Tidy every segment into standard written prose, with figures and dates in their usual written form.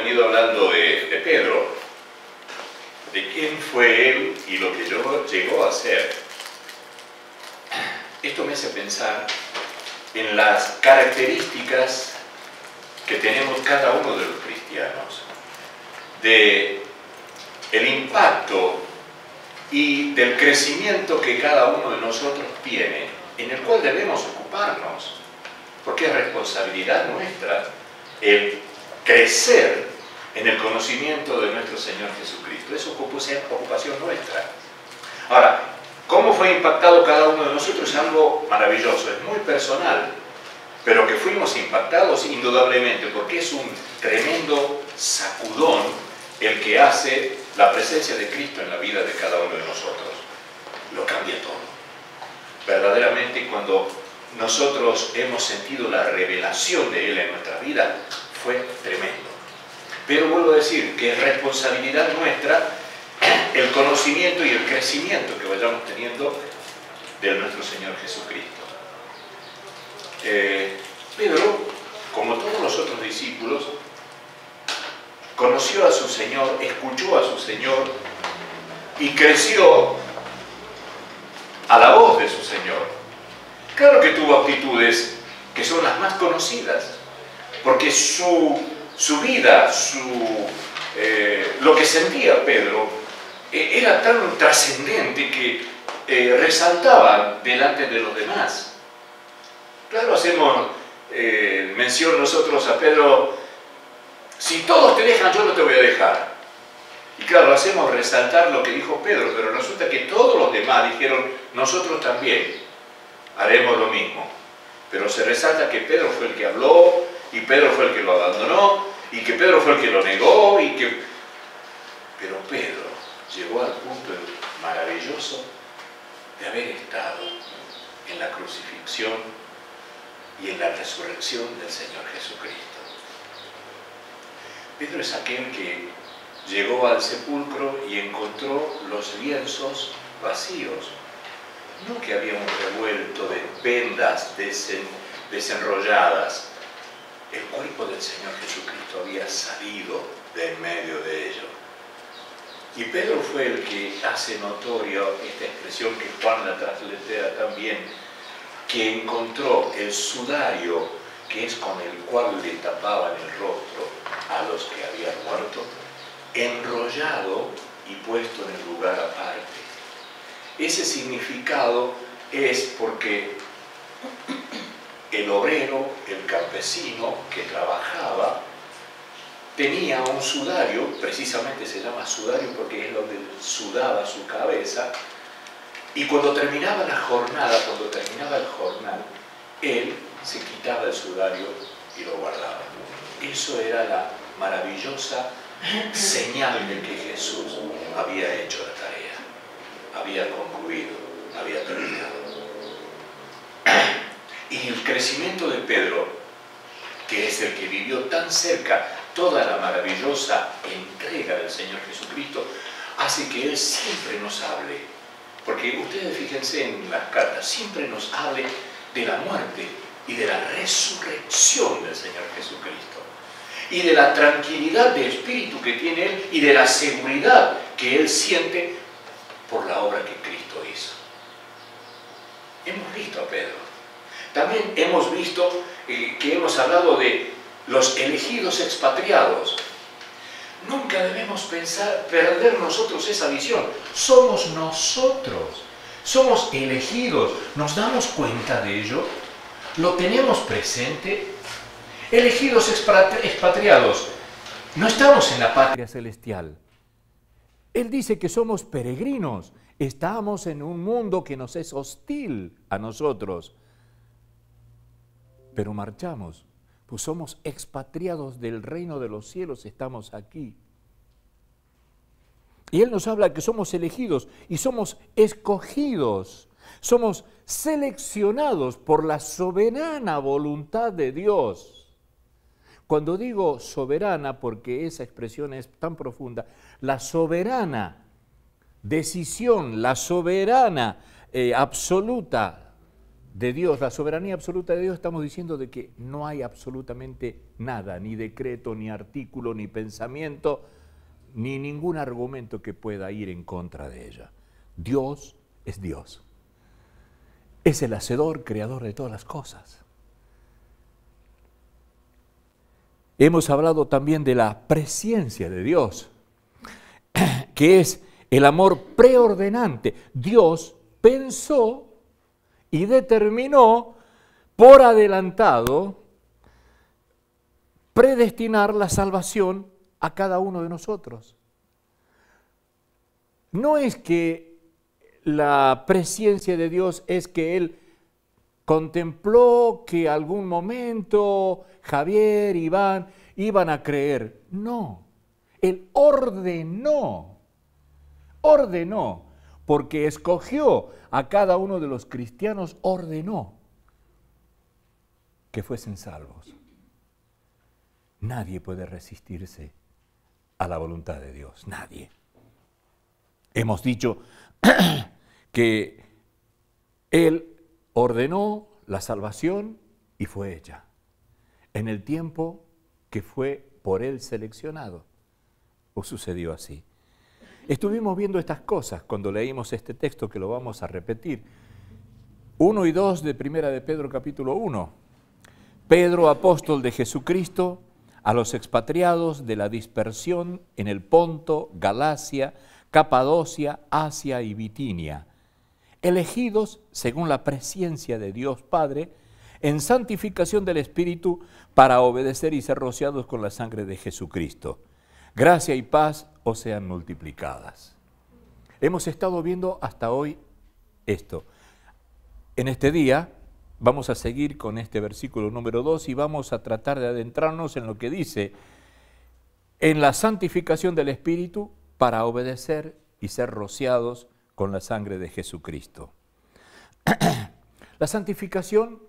venido hablando de Pedro, de quién fue él y lo que llegó a ser. Esto me hace pensar en las características que tenemos cada uno de los cristianos, de el impacto y del crecimiento que cada uno de nosotros tiene, en el cual debemos ocuparnos, porque es responsabilidad nuestra el crecer en el conocimiento de nuestro Señor Jesucristo. Es ocupación nuestra. Ahora, ¿cómo fue impactado cada uno de nosotros? Es algo maravilloso, es muy personal, pero que fuimos impactados indudablemente, porque es un tremendo sacudón el que hace la presencia de Cristo en la vida de cada uno de nosotros. Lo cambia todo. Verdaderamente, cuando nosotros hemos sentido la revelación de Él en nuestra vida, fue tremendo. Pero vuelvo a decir que es responsabilidad nuestra el conocimiento y el crecimiento que vayamos teniendo de nuestro Señor Jesucristo. Pedro, como todos los otros discípulos, conoció a su Señor, escuchó a su Señor y creció a la voz de su Señor. Claro que tuvo actitudes que son las más conocidas, porque su vida, lo que sentía Pedro, era tan trascendente que resaltaba delante de los demás. Claro, hacemos mención nosotros a Pedro: si todos te dejan, yo no te voy a dejar. Y claro, hacemos resaltar lo que dijo Pedro, pero resulta que todos los demás dijeron: nosotros también haremos lo mismo. Pero se resalta que Pedro fue el que habló, y Pedro fue el que lo abandonó, y que Pedro fue el que lo negó, pero Pedro llegó al punto maravilloso de haber estado en la crucifixión y en la resurrección del Señor Jesucristo. Pedro es aquel que llegó al sepulcro y encontró los lienzos vacíos. No que había un revuelto de vendas desenrolladas. El cuerpo del Señor Jesucristo había salido de en medio de ellos. Y Pedro fue el que hace notorio esta expresión que Juan la translitera también, que encontró el sudario, que es con el cual le tapaban el rostro a los que habían muerto, enrollado y puesto en el lugar aparte. Ese significado es porque el obrero, el campesino que trabajaba, tenía un sudario, precisamente se llama sudario porque es donde sudaba su cabeza, y cuando terminaba la jornada, cuando terminaba el jornal, él se quitaba el sudario y lo guardaba. Eso era la maravillosa señal de que Jesús había hecho la tarea, había concluido, había terminado. Y el crecimiento de Pedro, que es el que vivió tan cerca toda la maravillosa entrega del Señor Jesucristo, hace que Él siempre nos hable. Porque ustedes fíjense en las cartas, siempre nos hable de la muerte y de la resurrección del Señor Jesucristo. Y de la tranquilidad de espíritu que tiene Él y de la seguridad que Él siente por la obra que Cristo hizo. Hemos visto a Pedro. También hemos visto que hemos hablado de los elegidos expatriados. Nunca debemos perder nosotros esa visión. Somos nosotros, somos elegidos. ¿Nos damos cuenta de ello? ¿Lo tenemos presente? Elegidos expatriados. No estamos en la patria celestial. Él dice que somos peregrinos. Estamos en un mundo que nos es hostil a nosotros. Pero marchamos, pues somos expatriados del reino de los cielos, estamos aquí. Y Él nos habla que somos elegidos y somos escogidos, somos seleccionados por la soberana voluntad de Dios. Cuando digo soberana, porque esa expresión es tan profunda, la soberana decisión, la soberana absoluta de Dios, la soberanía absoluta de Dios, estamos diciendo de que no hay absolutamente nada, ni decreto, ni artículo, ni pensamiento, ni ningún argumento que pueda ir en contra de ella. Dios es Dios. Es el hacedor, creador de todas las cosas. Hemos hablado también de la presciencia de Dios, que es el amor preordenante. Dios pensó y determinó por adelantado predestinar la salvación a cada uno de nosotros. No es que la presciencia de Dios es que Él contempló que algún momento Javier, Iván iban a creer. No, Él ordenó, porque escogió a cada uno de los cristianos, ordenó que fuesen salvos. Nadie puede resistirse a la voluntad de Dios, nadie. Hemos dicho que Él ordenó la salvación y fue hecha en el tiempo que fue por Él seleccionado. ¿O sucedió así? Estuvimos viendo estas cosas cuando leímos este texto que lo vamos a repetir. 1 y 2 de Primera de Pedro capítulo 1. Pedro, apóstol de Jesucristo, a los expatriados de la dispersión en el Ponto, Galacia, Capadocia, Asia y Bitinia, elegidos según la presciencia de Dios Padre, en santificación del Espíritu, para obedecer y ser rociados con la sangre de Jesucristo. Gracia y paz os sean multiplicadas. Hemos estado viendo hasta hoy esto. En este día vamos a seguir con este versículo número 2 y vamos a tratar de adentrarnos en lo que dice: en la santificación del Espíritu para obedecer y ser rociados con la sangre de Jesucristo. La santificación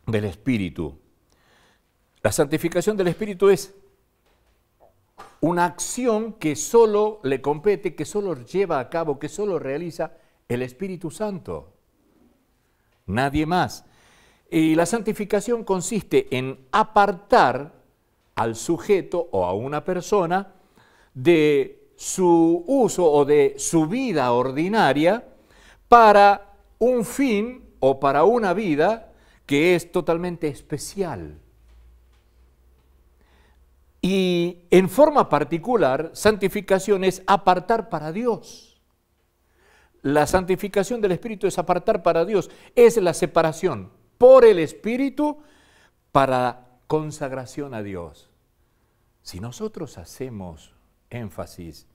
del Espíritu. La santificación del Espíritu es una acción que solo le compete, que solo lleva a cabo, que solo realiza el Espíritu Santo. Nadie más. Y la santificación consiste en apartar al sujeto o a una persona de su uso o de su vida ordinaria para un fin o para una vida que es totalmente especial. Y en forma particular, santificación es apartar para Dios. La santificación del Espíritu es apartar para Dios, es la separación por el Espíritu para consagración a Dios. Si nosotros hacemos énfasis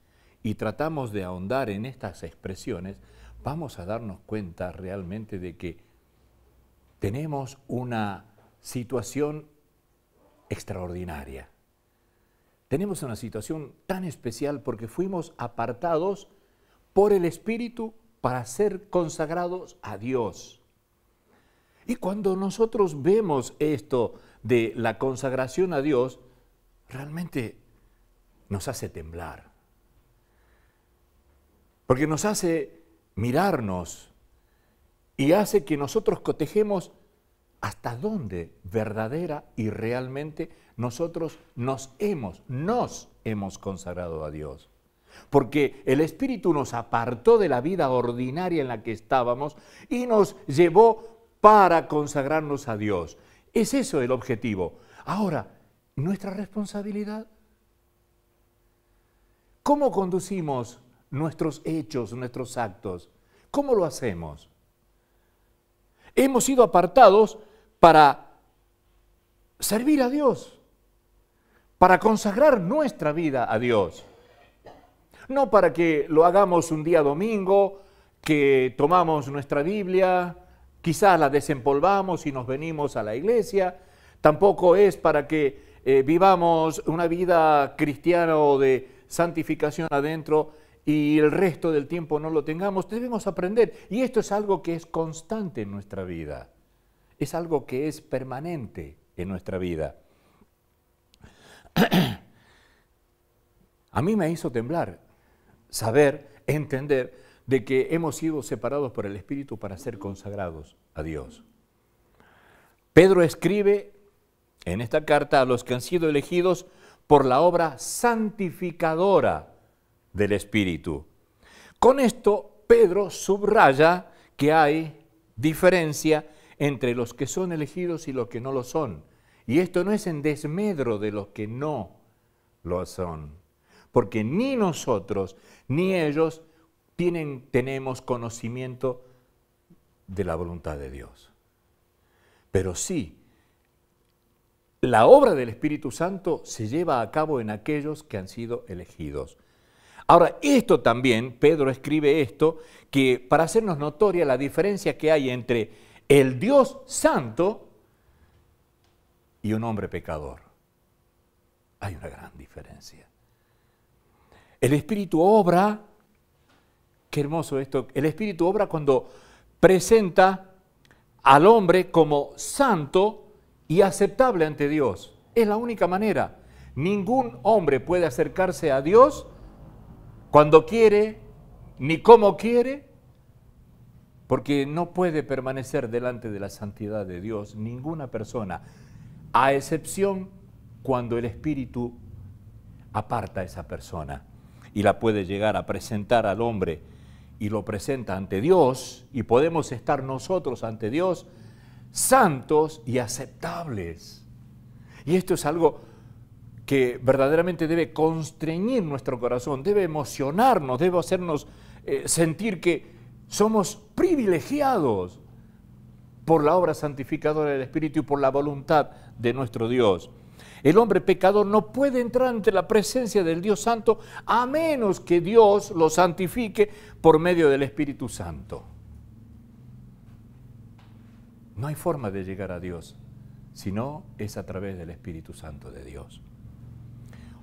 y tratamos de ahondar en estas expresiones, vamos a darnos cuenta realmente de que tenemos una situación extraordinaria. Tenemos una situación tan especial porque fuimos apartados por el Espíritu para ser consagrados a Dios. Y cuando nosotros vemos esto de la consagración a Dios, realmente nos hace temblar. Porque nos hace mirarnos y hace que nosotros cotejemos hasta dónde verdadera y realmente nosotros nos hemos consagrado a Dios. Porque el Espíritu nos apartó de la vida ordinaria en la que estábamos y nos llevó para consagrarnos a Dios. Es eso el objetivo. Ahora, nuestra responsabilidad. ¿Cómo conducimos nuestros hechos, nuestros actos? ¿Cómo lo hacemos? Hemos sido apartados para servir a Dios, para consagrar nuestra vida a Dios. No para que lo hagamos un día domingo, que tomamos nuestra Biblia, quizás la desempolvamos y nos venimos a la iglesia. Tampoco es para que vivamos una vida cristiana o de santificación adentro y el resto del tiempo no lo tengamos. Debemos aprender. Y esto es algo que es constante en nuestra vida. Es algo que es permanente en nuestra vida. A mí me hizo temblar saber, entender de que hemos sido separados por el Espíritu para ser consagrados a Dios. Pedro escribe en esta carta a los que han sido elegidos por la obra santificadora del Espíritu. Con esto, Pedro subraya que hay diferencia entre los que son elegidos y los que no lo son. Y esto no es en desmedro de los que no lo son, porque ni nosotros ni ellos tenemos conocimiento de la voluntad de Dios. Pero sí, la obra del Espíritu Santo se lleva a cabo en aquellos que han sido elegidos. Ahora, esto también, Pedro escribe esto, que para hacernos notoria la diferencia que hay entre el Dios santo y un hombre pecador. Hay una gran diferencia. El Espíritu obra, qué hermoso esto, el Espíritu obra cuando presenta al hombre como santo y aceptable ante Dios. Es la única manera. Ningún hombre puede acercarse a Dios cuando quiere, ni como quiere, porque no puede permanecer delante de la santidad de Dios ninguna persona, a excepción cuando el Espíritu aparta a esa persona y la puede llegar a presentar al hombre y lo presenta ante Dios, y podemos estar nosotros ante Dios santos y aceptables. Y esto es algo que verdaderamente debe constreñir nuestro corazón, debe emocionarnos, debe hacernos sentir que somos privilegiados por la obra santificadora del Espíritu y por la voluntad de nuestro Dios. El hombre pecador no puede entrar ante la presencia del Dios Santo a menos que Dios lo santifique por medio del Espíritu Santo. No hay forma de llegar a Dios, sino es a través del Espíritu Santo de Dios.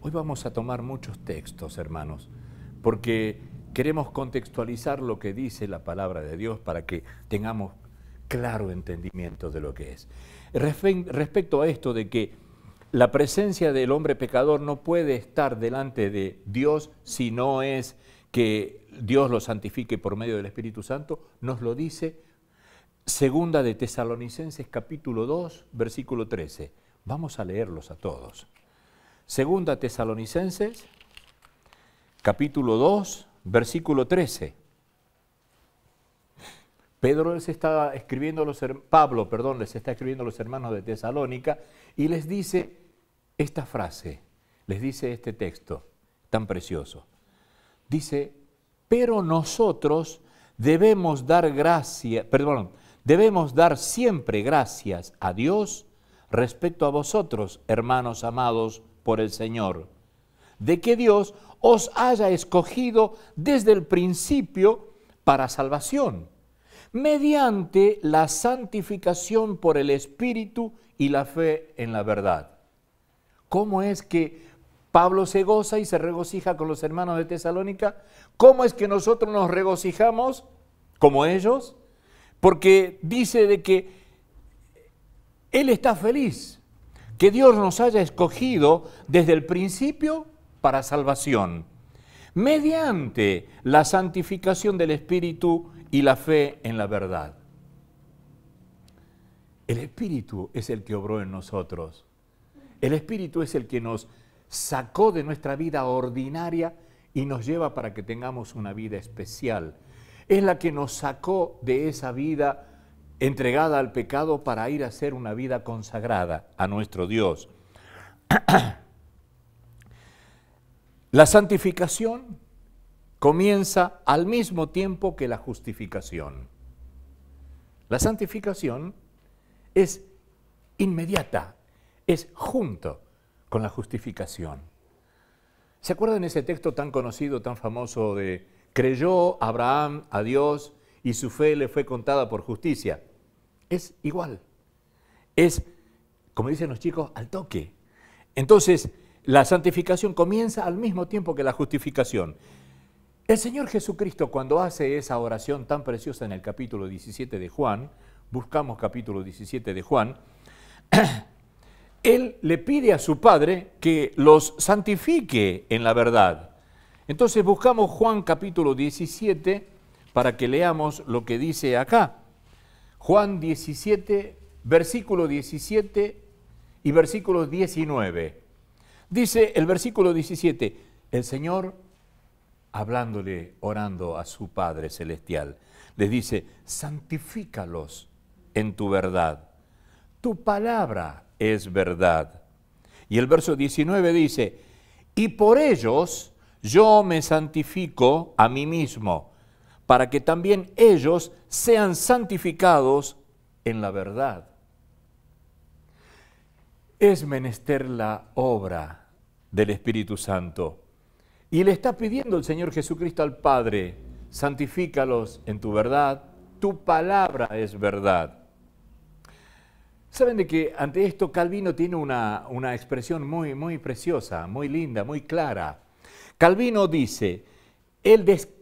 Hoy vamos a tomar muchos textos, hermanos, porque queremos contextualizar lo que dice la palabra de Dios para que tengamos claro entendimiento de lo que es. Respecto a esto de que la presencia del hombre pecador no puede estar delante de Dios si no es que Dios lo santifique por medio del Espíritu Santo, nos lo dice Segunda de Tesalonicenses capítulo 2, versículo 13. Vamos a leerlos a todos. Segunda Tesalonicenses capítulo 2, versículo 13. Pablo les está escribiendo a los hermanos de Tesalónica y les dice esta frase, les dice este texto tan precioso. Dice, pero nosotros debemos dar siempre gracias a Dios respecto a vosotros, hermanos amados por el Señor, de que Dios os haya escogido desde el principio para salvación, mediante la santificación por el Espíritu y la fe en la verdad. ¿Cómo es que Pablo se goza y se regocija con los hermanos de Tesalónica? ¿Cómo es que nosotros nos regocijamos como ellos? Porque dice de que él está feliz, que Dios nos haya escogido desde el principio para salvación, mediante la santificación del Espíritu y la fe en la verdad. El Espíritu es el que obró en nosotros. El Espíritu es el que nos sacó de nuestra vida ordinaria y nos lleva para que tengamos una vida especial. Es la que nos sacó de esa vida entregada al pecado para ir a hacer una vida consagrada a nuestro Dios. La santificación comienza al mismo tiempo que la justificación. La santificación es inmediata, es junto con la justificación. ¿Se acuerdan ese texto tan conocido, tan famoso de creyó Abraham a Dios y su fe le fue contada por justicia? Es igual, es, como dicen los chicos, al toque. Entonces, la santificación comienza al mismo tiempo que la justificación. El Señor Jesucristo, cuando hace esa oración tan preciosa en el capítulo 17 de Juan, buscamos capítulo 17 de Juan, Él le pide a su Padre que los santifique en la verdad. Entonces buscamos Juan capítulo 17 para que leamos lo que dice acá. Juan 17, versículo 17 y versículo 19. Dice el versículo 17, el Señor, hablándole, orando a su Padre Celestial, les dice, santifícalos en tu verdad. Tu palabra es verdad. Y el verso 19 dice, y por ellos yo me santifico a mí mismo, para que también ellos sean santificados en la verdad. Es menester la obra del Espíritu Santo. Y le está pidiendo el Señor Jesucristo al Padre, santifícalos en tu verdad, tu palabra es verdad. Saben de que ante esto Calvino tiene una expresión muy preciosa, muy linda, muy clara. Calvino dice, él describe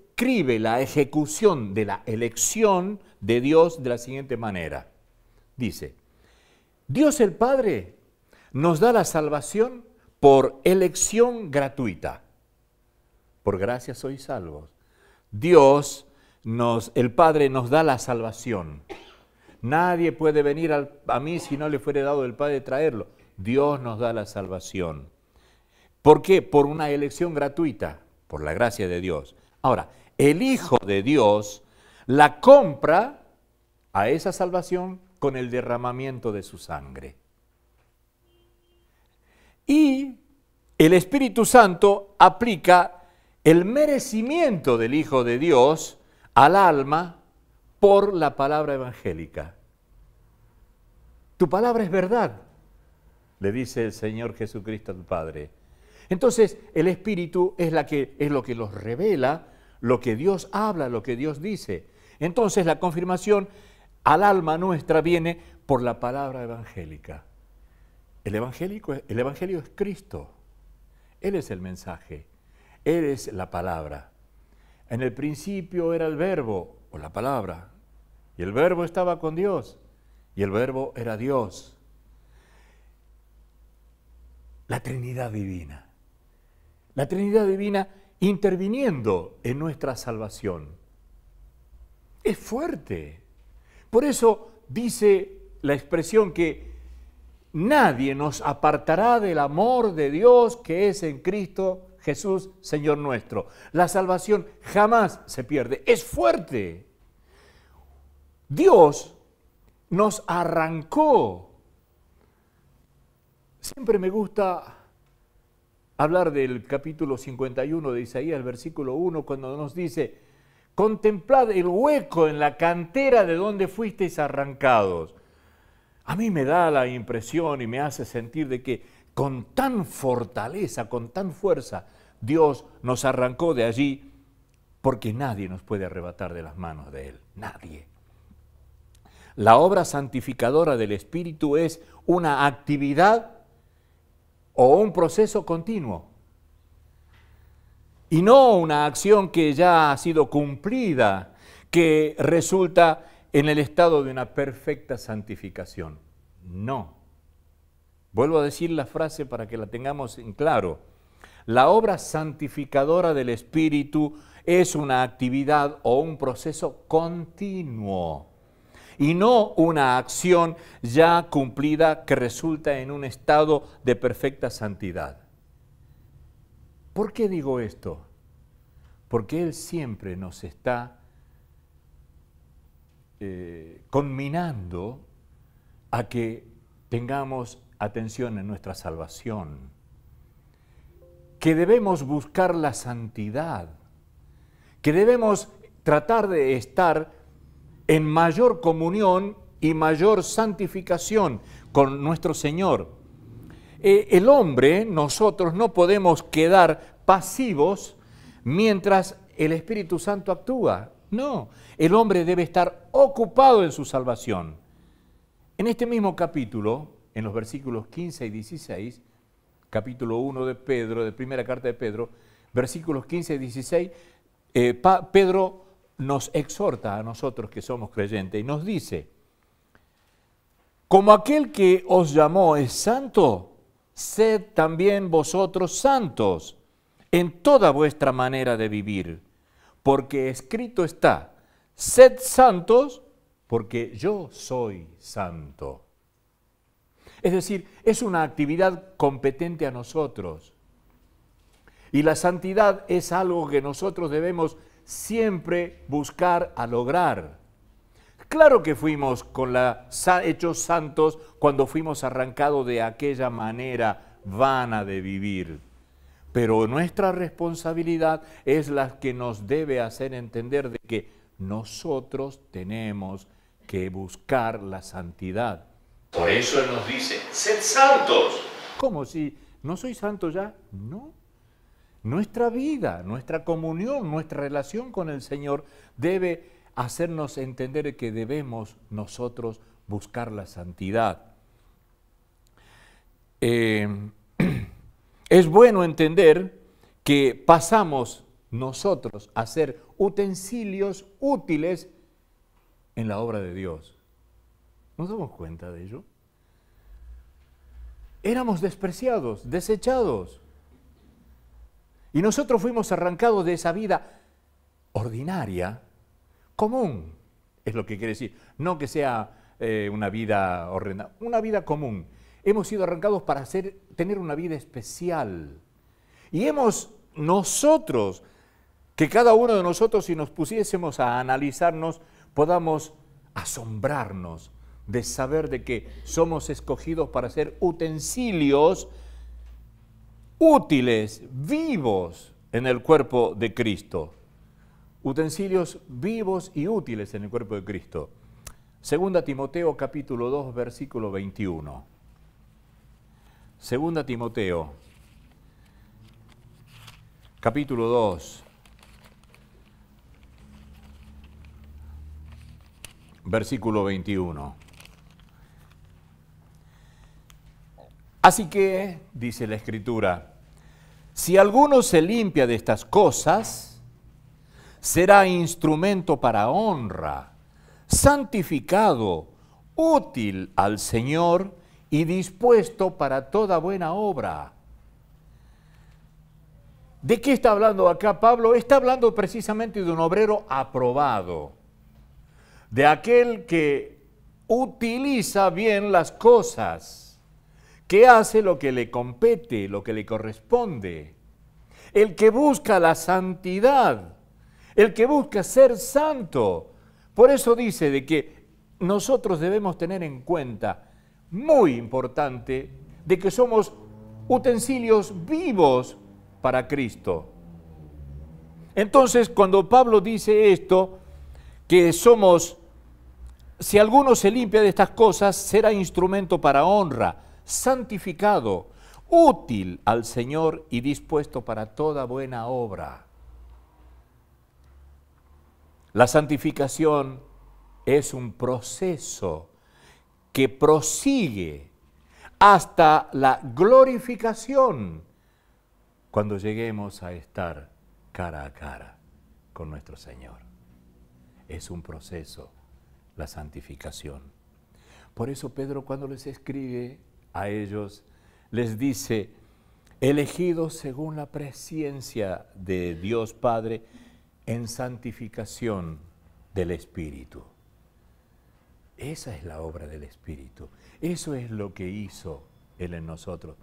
la ejecución de la elección de Dios de la siguiente manera. Dice, Dios el Padre nos da la salvación por elección gratuita. Por gracia sois salvos. Dios, el Padre nos da la salvación. Nadie puede venir a mí si no le fuere dado el Padre traerlo. Dios nos da la salvación. ¿Por qué? Por una elección gratuita, por la gracia de Dios. Ahora, el Hijo de Dios la compra a esa salvación con el derramamiento de su sangre. Y el Espíritu Santo aplica el merecimiento del Hijo de Dios al alma por la palabra evangélica. Tu palabra es verdad, le dice el Señor Jesucristo al Padre. Entonces, el Espíritu es lo que los revela, lo que Dios habla, lo que Dios dice. Entonces, la confirmación al alma nuestra viene por la palabra evangélica. El Evangelio es Cristo. Él es el mensaje. Él es la palabra. En el principio era el verbo, o la palabra, y el verbo estaba con Dios, y el verbo era Dios. La Trinidad Divina. La Trinidad Divina interviniendo en nuestra salvación. Es fuerte. Por eso dice la expresión que nadie nos apartará del amor de Dios que es en Cristo Jesús, Señor nuestro. La salvación jamás se pierde. Es fuerte. Dios nos arrancó. Siempre me gusta hablar del capítulo 51 de Isaías, el versículo 1, cuando nos dice, contemplad el hueco en la cantera de donde fuisteis arrancados. A mí me da la impresión y me hace sentir de que con tan fortaleza, con tan fuerza, Dios nos arrancó de allí porque nadie nos puede arrebatar de las manos de Él. Nadie. La obra santificadora del Espíritu es una actividad o un proceso continuo y no una acción que ya ha sido cumplida, que resulta en el estado de una perfecta santificación. No. Vuelvo a decir la frase para que la tengamos en claro. La obra santificadora del Espíritu es una actividad o un proceso continuo y no una acción ya cumplida que resulta en un estado de perfecta santidad. ¿Por qué digo esto? Porque Él siempre nos está conminando a que tengamos atención en nuestra salvación, que debemos buscar la santidad, que debemos tratar de estar en mayor comunión y mayor santificación con nuestro Señor. El hombre, nosotros no podemos quedar pasivos mientras el Espíritu Santo actúa. No, el hombre debe estar ocupado en su salvación. En este mismo capítulo, en los versículos 15 y 16, capítulo 1 de Pedro, de primera carta de Pedro, versículos 15 y 16, Pedro nos exhorta a nosotros que somos creyentes y nos dice, como aquel que os llamó es santo, sed también vosotros santos en toda vuestra manera de vivir, porque escrito está, sed santos, porque yo soy santo. Es decir, es una actividad competente a nosotros. Y la santidad es algo que nosotros debemos siempre buscar a lograr. Claro que fuimos hechos santos cuando fuimos arrancados de aquella manera vana de vivir. Pero nuestra responsabilidad es la que nos debe hacer entender de que nosotros tenemos que buscar la santidad. Por eso Él nos dice, sed santos. ¿Cómo? ¿Si no soy santo ya? No. Nuestra vida, nuestra comunión, nuestra relación con el Señor debe hacernos entender que debemos nosotros buscar la santidad. Es bueno entender que pasamos nosotros a ser utensilios útiles en la obra de Dios. ¿Nos damos cuenta de ello? Éramos despreciados, desechados. Y nosotros fuimos arrancados de esa vida ordinaria, común, es lo que quiere decir. No que sea una vida horrenda, una vida común. Hemos sido arrancados para tener una vida especial. Y nosotros, que cada uno de nosotros, si nos pusiésemos a analizarnos, podamos asombrarnos de saber de que somos escogidos para ser utensilios útiles, vivos en el cuerpo de Cristo. Utensilios vivos y útiles en el cuerpo de Cristo. Segunda Timoteo capítulo 2, versículo 21. Segunda Timoteo capítulo 2, versículo 21. Así que, dice la Escritura, si alguno se limpia de estas cosas, será instrumento para honra, santificado, útil al Señor y dispuesto para toda buena obra. ¿De qué está hablando acá Pablo? Está hablando precisamente de un obrero aprobado, de aquel que utiliza bien las cosas, que hace lo que le compete, lo que le corresponde, el que busca la santidad, el que busca ser santo. Por eso dice de que nosotros debemos tener en cuenta, muy importante, de que somos utensilios vivos para Cristo. Entonces, cuando Pablo dice esto, que somos, si alguno se limpia de estas cosas, será instrumento para honra, santificado, útil al Señor y dispuesto para toda buena obra. La santificación es un proceso que prosigue hasta la glorificación cuando lleguemos a estar cara a cara con nuestro Señor. Es un proceso, la santificación. Por eso Pedro, cuando les escribe a ellos, les dice, elegidos según la presciencia de Dios Padre en santificación del Espíritu. Esa es la obra del Espíritu. Eso es lo que hizo Él en nosotros.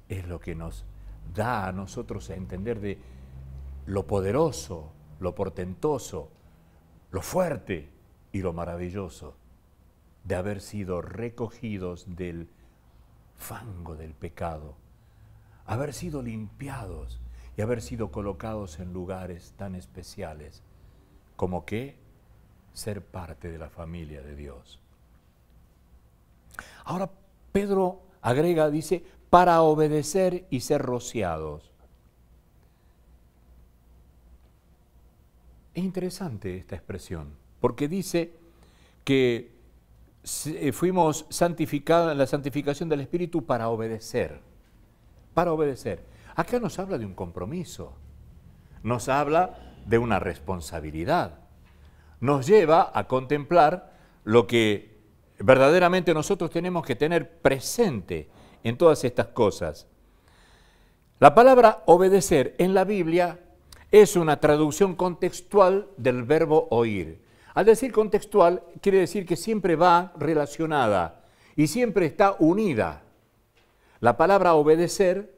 Es lo que nos da a nosotros a entender de lo poderoso, lo portentoso, lo fuerte y lo maravilloso de haber sido recogidos del fango del pecado, haber sido limpiados y haber sido colocados en lugares tan especiales como que ser parte de la familia de Dios. Ahora Pedro agrega, dice, para obedecer y ser rociados. Es interesante esta expresión, porque dice que fuimos santificados en la santificación del Espíritu para obedecer. Para obedecer. Acá nos habla de un compromiso, nos habla de una responsabilidad, nos lleva a contemplar lo que verdaderamente nosotros tenemos que tener presente en todas estas cosas. La palabra obedecer en la Biblia es una traducción contextual del verbo oír. Al decir contextual, quiere decir que siempre va relacionada y siempre está unida. La palabra obedecer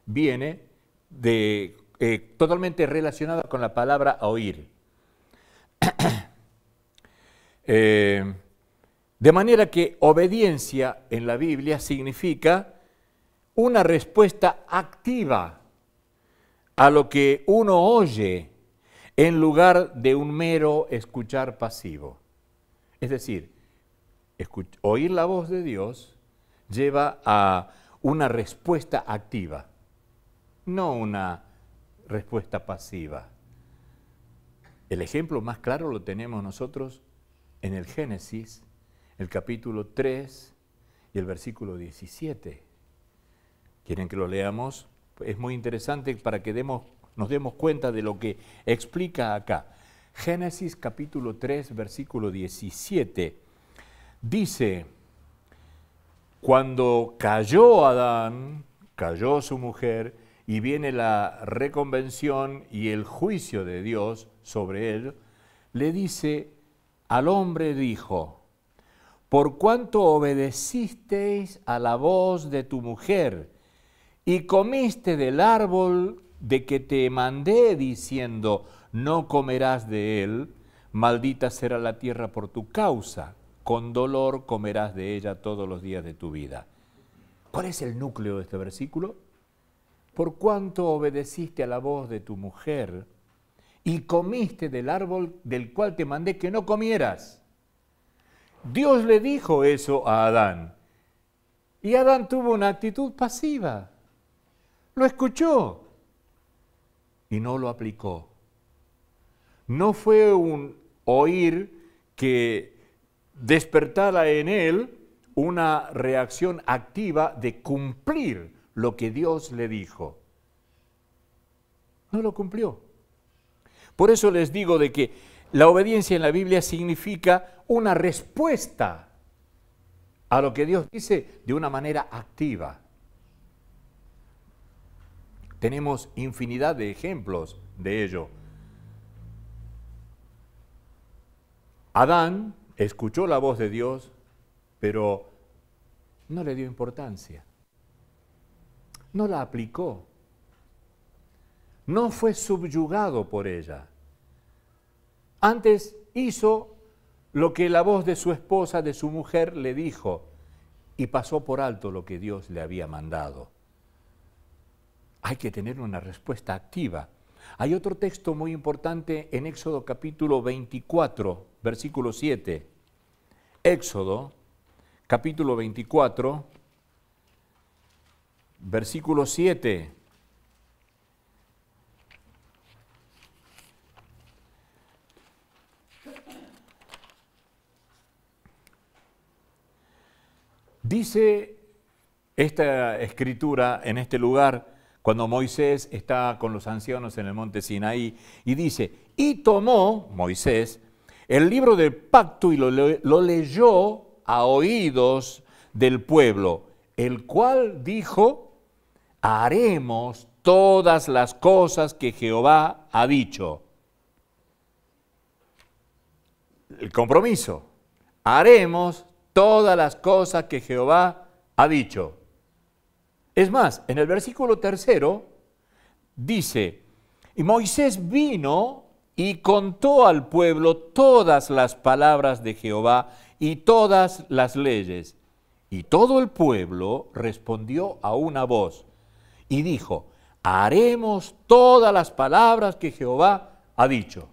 viene totalmente relacionada con la palabra oír. De manera que obediencia en la Biblia significa una respuesta activa a lo que uno oye en lugar de un mero escuchar pasivo. Es decir, oír la voz de Dios lleva a una respuesta activa, no una respuesta pasiva. El ejemplo más claro lo tenemos nosotros en el Génesis, el capítulo 3 y el versículo 17. ¿Quieren que lo leamos? Es muy interesante para que nos demos cuenta de lo que explica acá. Génesis capítulo 3, versículo 17. Dice, cuando cayó Adán, cayó su mujer, y viene la reconvención y el juicio de Dios sobre él, le dice, al hombre dijo, por cuanto obedecisteis a la voz de tu mujer y comiste del árbol de que te mandé diciendo, no comerás de él, maldita será la tierra por tu causa, con dolor comerás de ella todos los días de tu vida. ¿Cuál es el núcleo de este versículo? Por cuanto obedeciste a la voz de tu mujer y comiste del árbol del cual te mandé que no comieras. Dios le dijo eso a Adán. Y Adán tuvo una actitud pasiva. Lo escuchó y no lo aplicó. No fue un oír que despertara en él una reacción activa de cumplir lo que Dios le dijo. No lo cumplió. Por eso les digo de que la obediencia en la Biblia significa una respuesta a lo que Dios dice de una manera activa. Tenemos infinidad de ejemplos de ello. Adán escuchó la voz de Dios, pero no le dio importancia. No la aplicó. No fue subyugado por ella. Antes hizo lo que la voz de su esposa, de su mujer, le dijo, y pasó por alto lo que Dios le había mandado. Hay que tener una respuesta activa. Hay otro texto muy importante en Éxodo capítulo 24, versículo 7. Éxodo capítulo 24, versículo 7. Dice esta escritura en este lugar, cuando Moisés está con los ancianos en el monte Sinaí, y dice, y tomó Moisés el libro del pacto y lo leyó a oídos del pueblo, el cual dijo, haremos todas las cosas que Jehová ha dicho. El compromiso, haremos todas las cosas que Jehová ha dicho. Es más, en el versículo 3 dice, y Moisés vino y contó al pueblo todas las palabras de Jehová y todas las leyes. Y todo el pueblo respondió a una voz y dijo, haremos todas las palabras que Jehová ha dicho.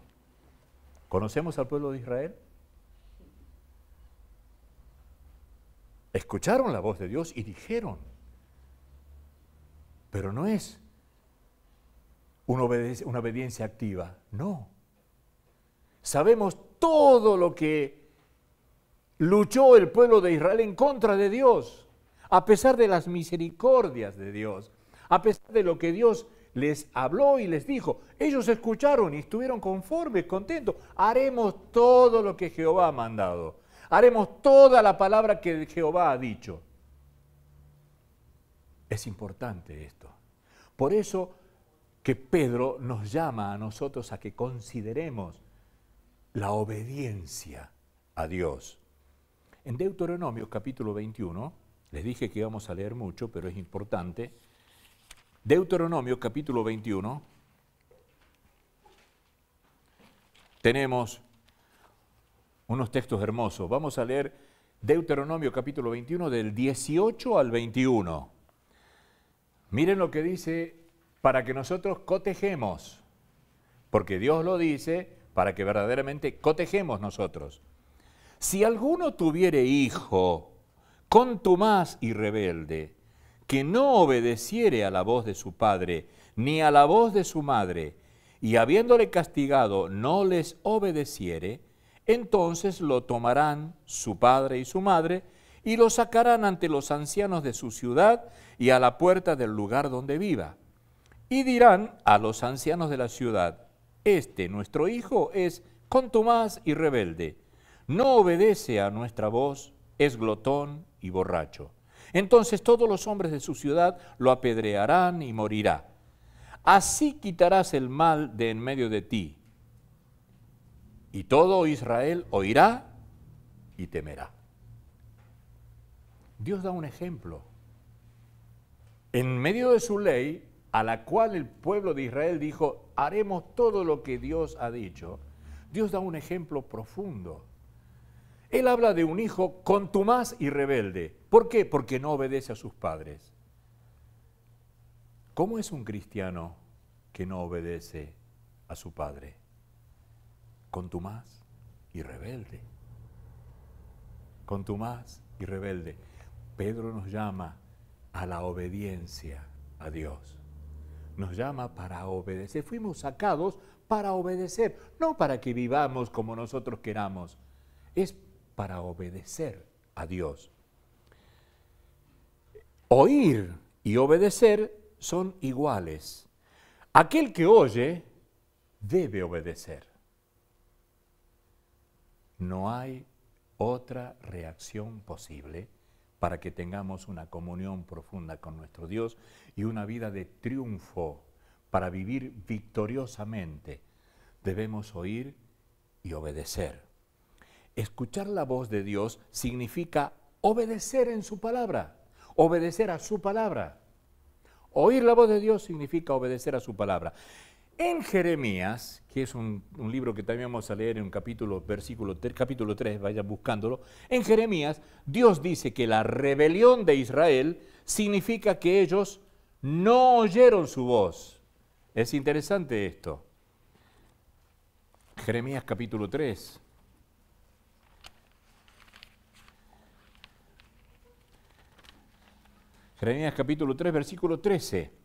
¿Conocemos al pueblo de Israel? Escucharon la voz de Dios y dijeron, pero no es una obediencia activa, no. Sabemos todo lo que luchó el pueblo de Israel en contra de Dios, a pesar de las misericordias de Dios, a pesar de lo que Dios les habló y les dijo. Ellos escucharon y estuvieron conformes, contentos. Haremos todo lo que Jehová ha mandado. Haremos toda la palabra que Jehová ha dicho. Es importante esto. Por eso que Pedro nos llama a nosotros a que consideremos la obediencia a Dios. En Deuteronomio capítulo 21, les dije que íbamos a leer mucho, pero es importante. Deuteronomio capítulo 21, tenemos unos textos hermosos. Vamos a leer Deuteronomio capítulo 21 del 18 al 21. Miren lo que dice para que nosotros cotejemos, porque Dios lo dice para que verdaderamente cotejemos nosotros. Si alguno tuviere hijo contumaz y rebelde, que no obedeciere a la voz de su padre, ni a la voz de su madre, y habiéndole castigado no les obedeciere, entonces lo tomarán su padre y su madre, y lo sacarán ante los ancianos de su ciudad y a la puerta del lugar donde viva. Y dirán a los ancianos de la ciudad, nuestro hijo es contumaz y rebelde, no obedece a nuestra voz, es glotón y borracho. Entonces todos los hombres de su ciudad lo apedrearán y morirá. Así quitarás el mal de en medio de ti, y todo Israel oirá y temerá. Dios da un ejemplo. En medio de su ley, a la cual el pueblo de Israel dijo, haremos todo lo que Dios ha dicho, Dios da un ejemplo profundo. Él habla de un hijo contumaz y rebelde. ¿Por qué? Porque no obedece a sus padres. ¿Cómo es un cristiano que no obedece a su padre? Contumaz y rebelde. Contumaz y rebelde. Pedro nos llama a la obediencia a Dios. Nos llama para obedecer. Fuimos sacados para obedecer, no para que vivamos como nosotros queramos. Es para obedecer a Dios. Oír y obedecer son iguales. Aquel que oye debe obedecer. No hay otra reacción posible para que tengamos una comunión profunda con nuestro Dios y una vida de triunfo para vivir victoriosamente. Debemos oír y obedecer. Escuchar la voz de Dios significa obedecer en su palabra, obedecer a su palabra. Oír la voz de Dios significa obedecer a su palabra. En Jeremías, que es un libro que también vamos a leer en un capítulo 3, vayan buscándolo. En Jeremías, Dios dice que la rebelión de Israel significa que ellos no oyeron su voz. Es interesante esto. Jeremías capítulo 3. Jeremías capítulo 3, versículo 13.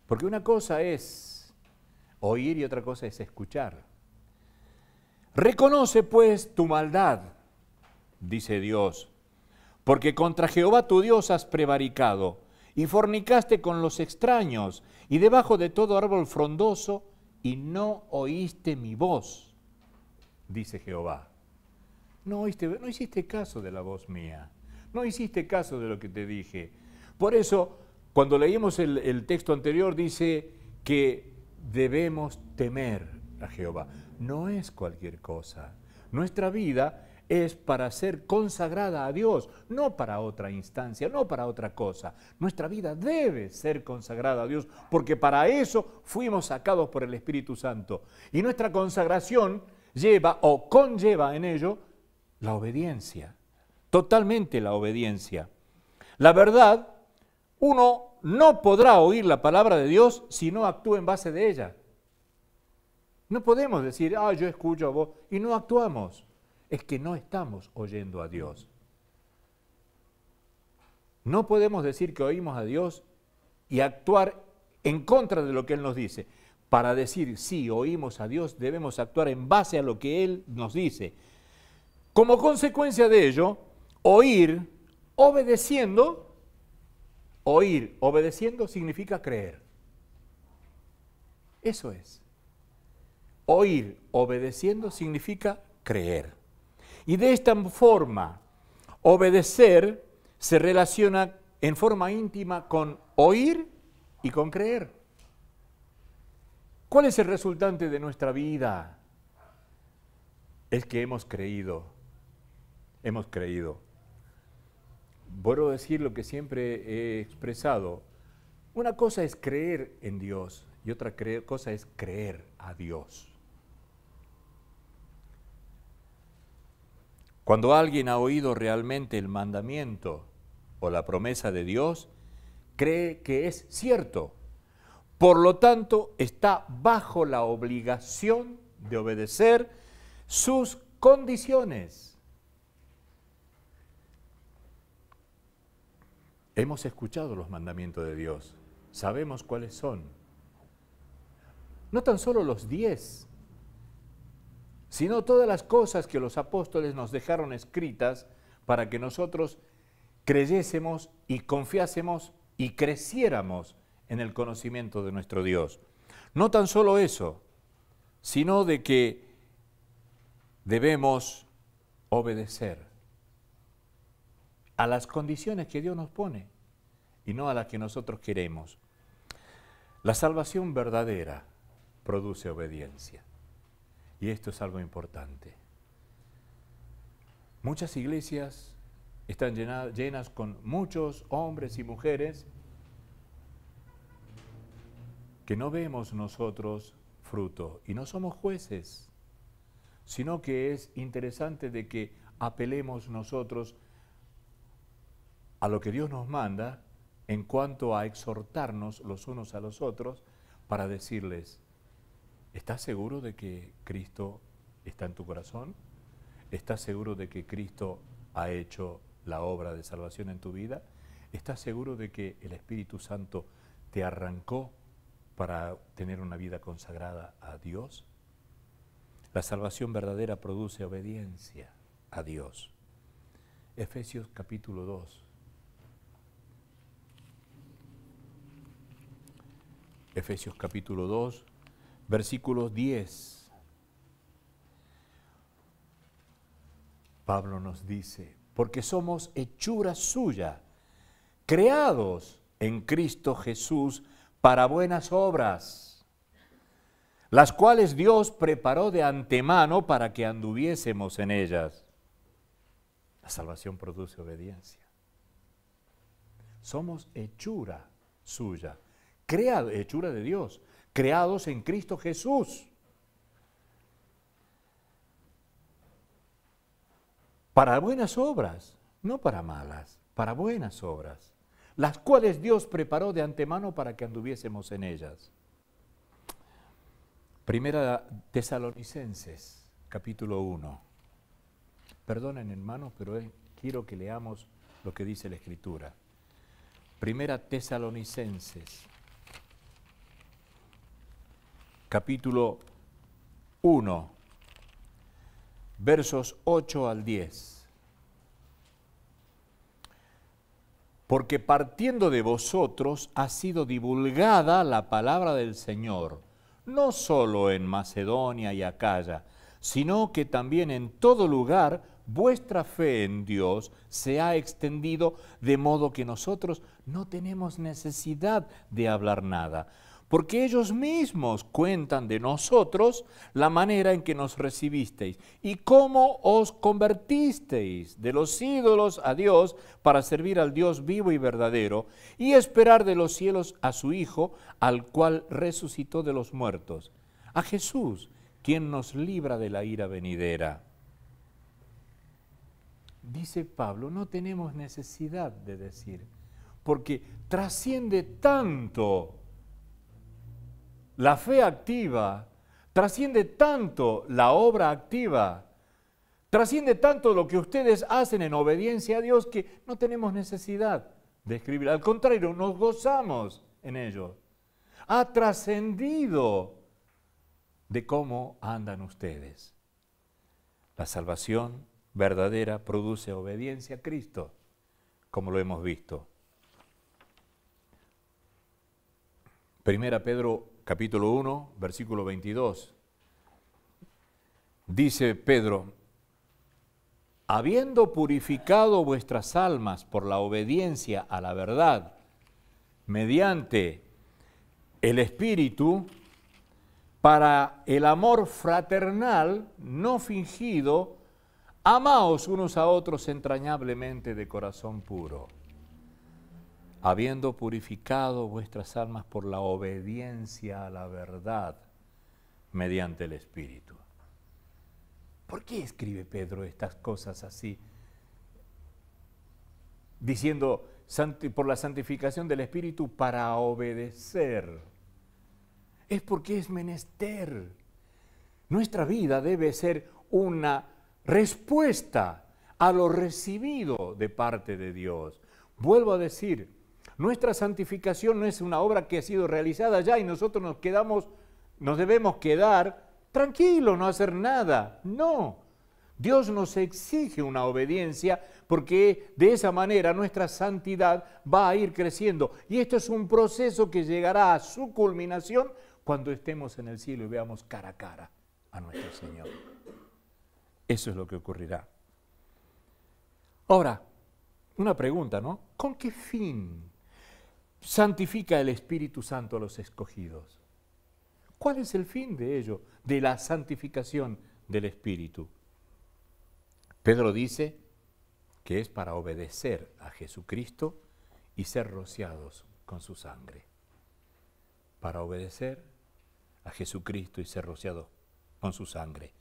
Porque una cosa es oír y otra cosa es escuchar. Reconoce pues tu maldad, dice Dios, porque contra Jehová tu Dios has prevaricado y fornicaste con los extraños y debajo de todo árbol frondoso y no oíste mi voz, dice Jehová. No hiciste caso de la voz mía. No hiciste caso de lo que te dije. Por eso, cuando leímos el texto anterior, dice que debemos temer a Jehová. No es cualquier cosa. Nuestra vida es para ser consagrada a Dios, no para otra instancia, no para otra cosa. Nuestra vida debe ser consagrada a Dios, porque para eso fuimos sacados por el Espíritu Santo. Y nuestra consagración lleva o conlleva en ello la obediencia. Totalmente la obediencia. La verdad, uno no podrá oír la palabra de Dios si no actúa en base de ella. No podemos decir, yo escucho a vos, y no actuamos. Es que no estamos oyendo a Dios. No podemos decir que oímos a Dios y actuar en contra de lo que Él nos dice. Para decir sí, oímos a Dios, debemos actuar en base a lo que Él nos dice. Como consecuencia de ello, oír obedeciendo significa creer. Eso es. Oír obedeciendo significa creer. Y de esta forma, obedecer se relaciona en forma íntima con oír y con creer. ¿Cuál es el resultante de nuestra vida? es que hemos creído. Vuelvo a decir lo que siempre he expresado. Una cosa es creer en Dios y otra cosa es creer a Dios. Cuando alguien ha oído realmente el mandamiento o la promesa de Dios, cree que es cierto. Por lo tanto, está bajo la obligación de obedecer sus condiciones. Hemos escuchado los mandamientos de Dios, sabemos cuáles son. No tan solo los 10, sino todas las cosas que los apóstoles nos dejaron escritas para que nosotros creyésemos y confiásemos y creciéramos en el conocimiento de nuestro Dios. No tan solo eso, sino de que debemos obedecer a las condiciones que Dios nos pone y no a las que nosotros queremos. La salvación verdadera produce obediencia. Y esto es algo importante. Muchas iglesias están llenas con muchos hombres y mujeres que no vemos nosotros fruto. Y no somos jueces, sino que es interesante de que apelemos nosotros a lo que Dios nos manda en cuanto a exhortarnos los unos a los otros para decirles: ¿estás seguro de que Cristo está en tu corazón? ¿Estás seguro de que Cristo ha hecho la obra de salvación en tu vida? ¿Estás seguro de que el Espíritu Santo te arrancó para tener una vida consagrada a Dios? La salvación verdadera produce obediencia a Dios. Efesios capítulo 2. Efesios capítulo 2. Versículo 10, Pablo nos dice: porque somos hechura suya, creados en Cristo Jesús para buenas obras, las cuales Dios preparó de antemano para que anduviésemos en ellas. La salvación produce obediencia. Somos hechura suya, hechura de Dios, creados en Cristo Jesús, para buenas obras, no para malas, para buenas obras, las cuales Dios preparó de antemano para que anduviésemos en ellas. Primera Tesalonicenses, capítulo 1. Perdonen, hermanos, pero quiero que leamos lo que dice la Escritura. Primera Tesalonicenses, capítulo 1, versos 8 al 10. Porque partiendo de vosotros ha sido divulgada la palabra del Señor, no solo en Macedonia y Acaya, sino que también en todo lugar vuestra fe en Dios se ha extendido, de modo que nosotros no tenemos necesidad de hablar nada, porque ellos mismos cuentan de nosotros la manera en que nos recibisteis y cómo os convertisteis de los ídolos a Dios para servir al Dios vivo y verdadero y esperar de los cielos a su Hijo, al cual resucitó de los muertos, a Jesús, quien nos libra de la ira venidera. Dice Pablo, no tenemos necesidad de decir, porque trasciende tanto la fe activa, trasciende tanto la obra activa, trasciende tanto lo que ustedes hacen en obediencia a Dios, que no tenemos necesidad de escribir. Al contrario, nos gozamos en ello. Ha trascendido de cómo andan ustedes. La salvación verdadera produce obediencia a Cristo, como lo hemos visto. Primera Pedro capítulo 1, versículo 22. Dice Pedro: habiendo purificado vuestras almas por la obediencia a la verdad, mediante el Espíritu, para el amor fraternal, no fingido, amaos unos a otros entrañablemente de corazón puro, habiendo purificado vuestras almas por la obediencia a la verdad mediante el Espíritu. ¿Por qué escribe Pedro estas cosas así? Diciendo, por la santificación del Espíritu para obedecer. Es porque es menester. Nuestra vida debe ser una respuesta a lo recibido de parte de Dios. Vuelvo a decir, nuestra santificación no es una obra que ha sido realizada ya y nosotros nos debemos quedar tranquilos, no hacer nada. No, Dios nos exige una obediencia porque de esa manera nuestra santidad va a ir creciendo. Y esto es un proceso que llegará a su culminación cuando estemos en el cielo y veamos cara a cara a nuestro Señor. Eso es lo que ocurrirá. Ahora, una pregunta, ¿no? ¿Con qué fin santifica el Espíritu Santo a los escogidos? ¿Cuál es el fin de ello, de la santificación del Espíritu? Pedro dice que es para obedecer a Jesucristo y ser rociados con su sangre. Para obedecer a Jesucristo y ser rociados con su sangre.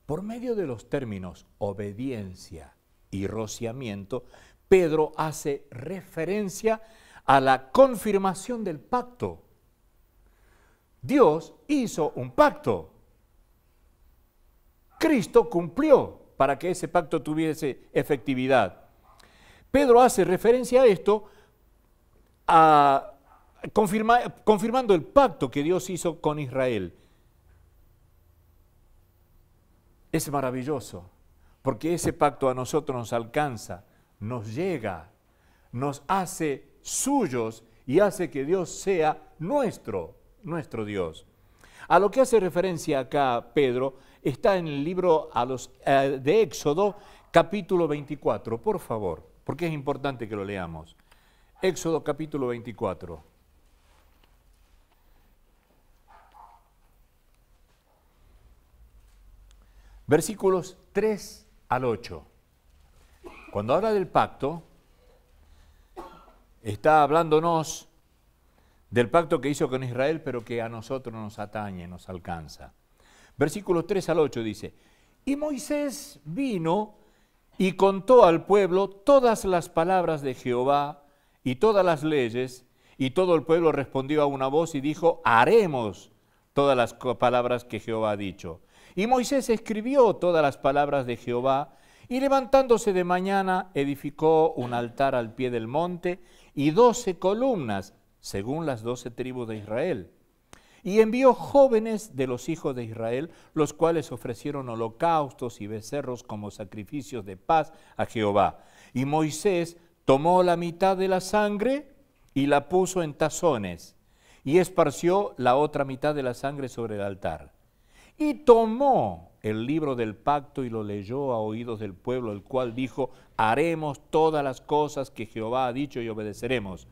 Por medio de los términos obediencia y rociamiento, Pedro hace referencia a la confirmación del pacto. Dios hizo un pacto. Cristo cumplió para que ese pacto tuviese efectividad. Pedro hace referencia a esto, confirmando el pacto que Dios hizo con Israel. Es maravilloso, porque ese pacto a nosotros nos alcanza, nos llega, nos hace suyos y hace que Dios sea nuestro Dios. A lo que hace referencia acá Pedro está en el libro de Éxodo, capítulo 24, por favor, porque es importante que lo leamos. Éxodo capítulo 24. Versículos 3 al 8. Cuando habla del pacto, está hablándonos del pacto que hizo con Israel, pero que a nosotros nos atañe, nos alcanza. Versículos 3 al 8 dice, y Moisés vino y contó al pueblo todas las palabras de Jehová y todas las leyes, y todo el pueblo respondió a una voz y dijo, haremos todas las palabras que Jehová ha dicho. Y Moisés escribió todas las palabras de Jehová, y levantándose de mañana edificó un altar al pie del monte y 12 columnas, según las 12 tribus de Israel. Y envió jóvenes de los hijos de Israel, los cuales ofrecieron holocaustos y becerros como sacrificios de paz a Jehová. Y Moisés tomó la mitad de la sangre y la puso en tazones, y esparció la otra mitad de la sangre sobre el altar. Y tomó el libro del pacto y lo leyó a oídos del pueblo, el cual dijo, haremos todas las cosas que Jehová ha dicho y obedeceremos.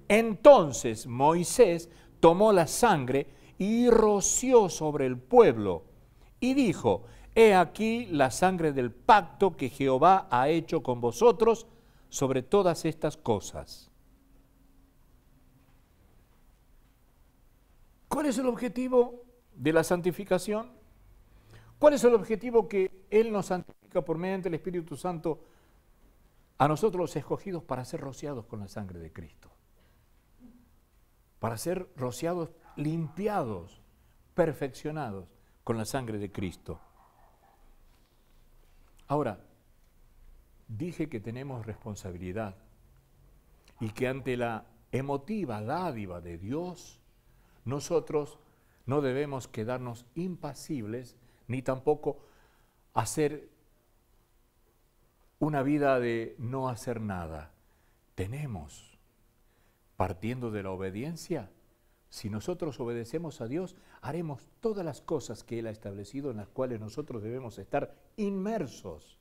Entonces Moisés tomó la sangre y roció sobre el pueblo y dijo, he aquí la sangre del pacto que Jehová ha hecho con vosotros sobre todas estas cosas. ¿Cuál es el objetivo de la santificación? ¿Cuál es el objetivo que Él nos santifica por mediante el Espíritu Santo a nosotros los escogidos para ser rociados con la sangre de Cristo? Para ser rociados, limpiados, perfeccionados con la sangre de Cristo. Ahora, dije que tenemos responsabilidad y que ante la emotiva dádiva de Dios, nosotros no debemos quedarnos impasibles ni tampoco hacer una vida de no hacer nada. Tenemos, partiendo de la obediencia, si nosotros obedecemos a Dios, haremos todas las cosas que Él ha establecido en las cuales nosotros debemos estar inmersos.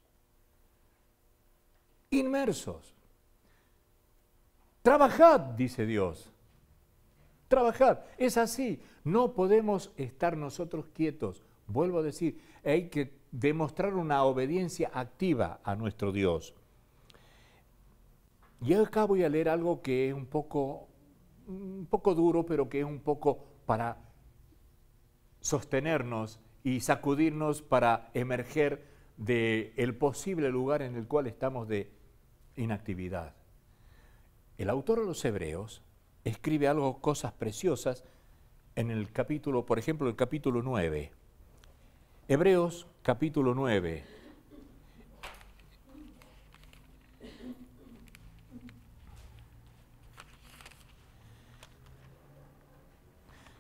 Inmersos. Trabajad, dice Dios. trabajad. Es así. No podemos estar nosotros quietos. Vuelvo a decir, hay que demostrar una obediencia activa a nuestro Dios. Y acá voy a leer algo que es un poco duro, pero que es un poco para sostenernos y sacudirnos para emerger del posible lugar en el cual estamos de inactividad. El autor de los Hebreos escribe algo, cosas preciosas, en el capítulo, por ejemplo, el capítulo 9. Hebreos, capítulo 9.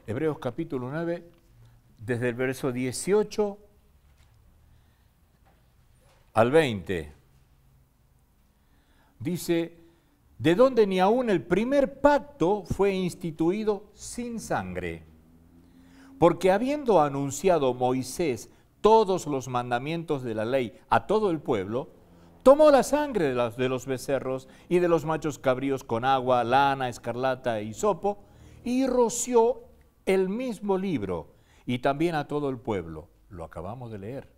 Hebreos, capítulo 9, desde el verso 18 al 20. Dice, de donde ni aun el primer pacto fue instituido sin sangre, porque habiendo anunciado Moisés todos los mandamientos de la ley a todo el pueblo, tomó la sangre de los becerros y de los machos cabríos con agua, lana, escarlata e hisopo, y roció el mismo libro, y también a todo el pueblo. Lo acabamos de leer.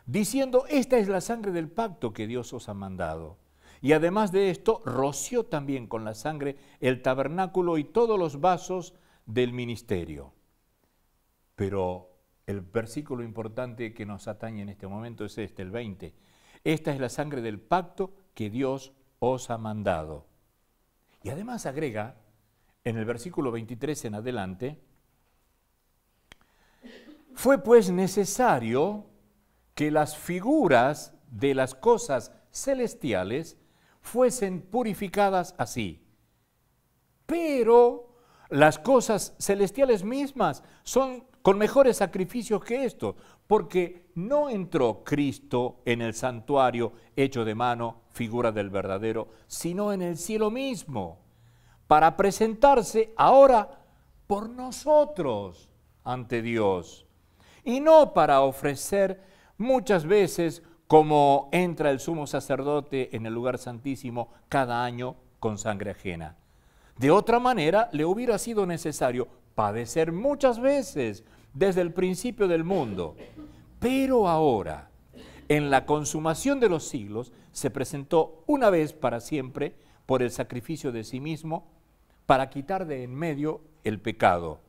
Diciendo, esta es la sangre del pacto que Dios os ha mandado. Y además de esto, roció también con la sangre el tabernáculo y todos los vasos del ministerio. Pero el versículo importante que nos atañe en este momento es este, el 20. Esta es la sangre del pacto que Dios os ha mandado. Y además agrega, en el versículo 23 en adelante, fue pues necesario que las figuras de las cosas celestiales fuesen purificadas así. Pero las cosas celestiales mismas son con mejores sacrificios que esto, porque no entró Cristo en el santuario hecho de mano, figura del verdadero, sino en el cielo mismo, para presentarse ahora por nosotros ante Dios, y no para ofrecer muchas veces como entra el sumo sacerdote en el lugar santísimo cada año con sangre ajena. De otra manera, le hubiera sido necesario padecer muchas veces desde el principio del mundo. Pero ahora, en la consumación de los siglos, se presentó una vez para siempre por el sacrificio de sí mismo para quitar de en medio el pecado.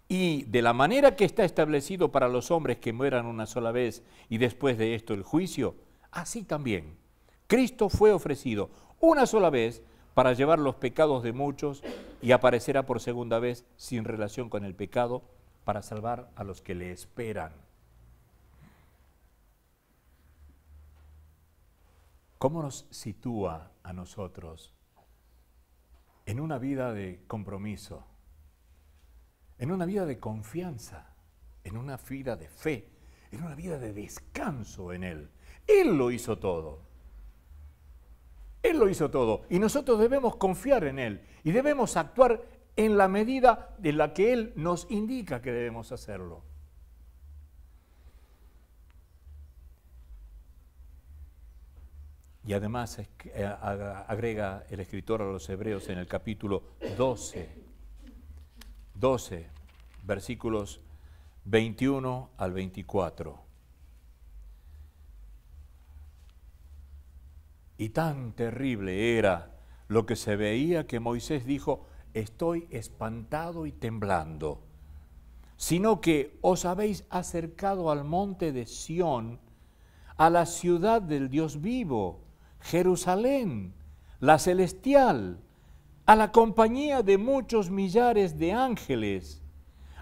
Y de la manera que está establecido para los hombres que mueran una sola vez y después de esto el juicio, así también Cristo fue ofrecido una sola vez para llevar los pecados de muchos y aparecerá por segunda vez sin relación con el pecado para salvar a los que le esperan. ¿Cómo nos sitúa a nosotros en una vida de compromiso, en una vida de confianza, en una vida de fe, en una vida de descanso en Él? Él lo hizo todo. Él lo hizo todo. Y nosotros debemos confiar en Él y debemos actuar en la medida de la que Él nos indica que debemos hacerlo. Y además agrega el escritor a los Hebreos en el capítulo 12, versículos 21 al 24. Y tan terrible era lo que se veía que Moisés dijo, estoy espantado y temblando, sino que os habéis acercado al monte de Sión, a la ciudad del Dios vivo, Jerusalén, la celestial, a la compañía de muchos millares de ángeles,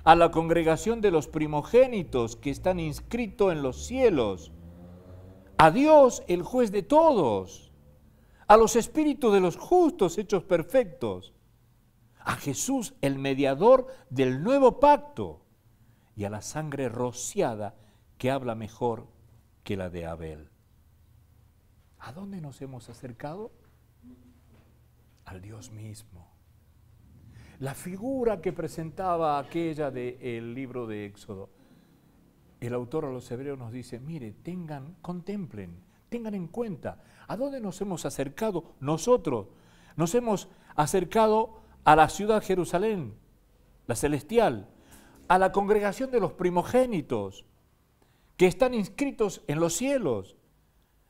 a la congregación de los primogénitos que están inscritos en los cielos, a Dios, el juez de todos, a los espíritus de los justos hechos perfectos, a Jesús, el mediador del nuevo pacto, y a la sangre rociada que habla mejor que la de Abel. ¿A dónde nos hemos acercado? Al Dios mismo. La figura que presentaba aquella del libro de Éxodo, el autor a los Hebreos nos dice, mire, contemplen, tengan en cuenta, ¿a dónde nos hemos acercado nosotros? Nos hemos acercado a la ciudad Jerusalén, la celestial, a la congregación de los primogénitos, que están inscritos en los cielos.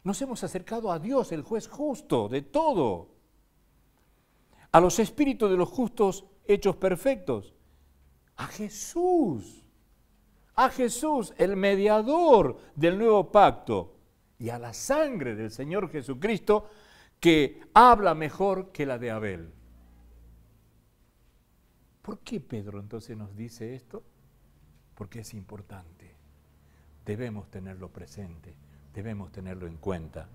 Nos hemos acercado a Dios, el juez justo de todo, a los espíritus de los justos hechos perfectos, a Jesús, el mediador del nuevo pacto, y a la sangre del Señor Jesucristo, que habla mejor que la de Abel. ¿Por qué Pedro entonces nos dice esto? Porque es importante. Debemos tenerlo presente, debemos tenerlo en cuenta.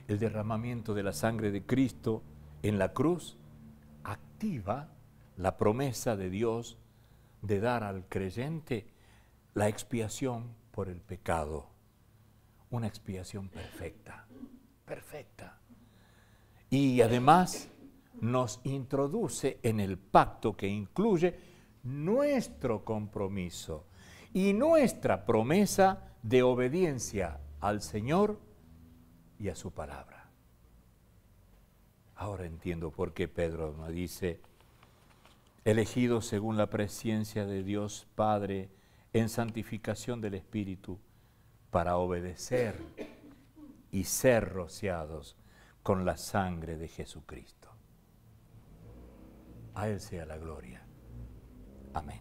El derramamiento de la sangre de Cristo en la cruz activa la promesa de Dios de dar al creyente la expiación por el pecado. Una expiación perfecta, perfecta. Y además nos introduce en el pacto que incluye nuestro compromiso y nuestra promesa de obediencia al Señor y a su palabra. Ahora entiendo por qué Pedro nos dice: elegidos según la presciencia de Dios Padre en santificación del Espíritu, para obedecer y ser rociados con la sangre de Jesucristo. A Él sea la gloria. Amén.